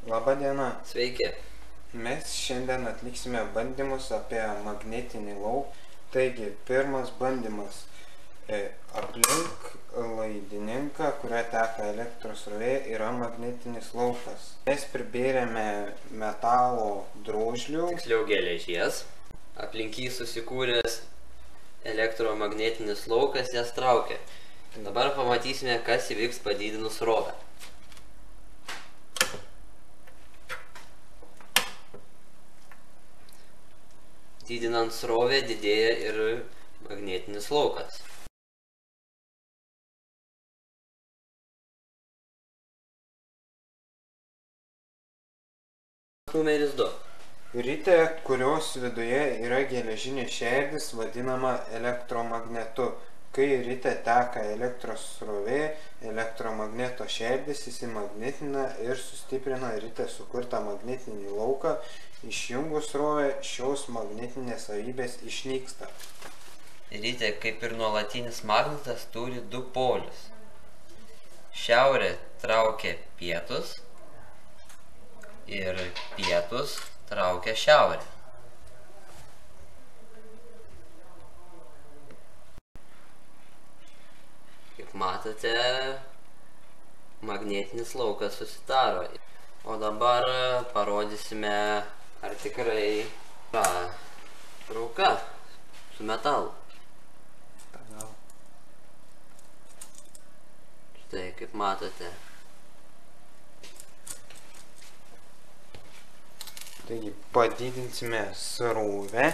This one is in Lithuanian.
Labą dieną. Sveiki. Mes šiandien atliksime bandymus apie magnetinį lauką. Taigi, pirmas bandymas. Aplink laidininką, kurio teka elektros srovė, yra magnetinis laukas. Mes pribėrėme metalo drožlių. Tiksliau geležies. Aplink jį susikūręs elektromagnetinis laukas jas traukia. Dabar pamatysime, kas įvyks padidinus srovę. Didinant srovę didėja ir magnetinis laukas. Numeris 2. Ritė, kurios viduje yra geležinė šerdis, vadinama elektromagnetu. Kai rite teka elektros srovė, elektromagneto šerdis įsimagnetina ir sustiprina rite sukurtą magnetinį lauką. Išjungus srovę, šios magnetinės savybės išnyksta. Rite, kaip ir nuolatinis magnetas, turi du polius. Šiaurė traukia pietus ir pietus traukia šiaurę. Kaip matote, magnetinis laukas susidaro. O dabar parodysime, ar tikrai yra trauka su metalu. Štai, kaip matote. Taigi, padidinsime srovę.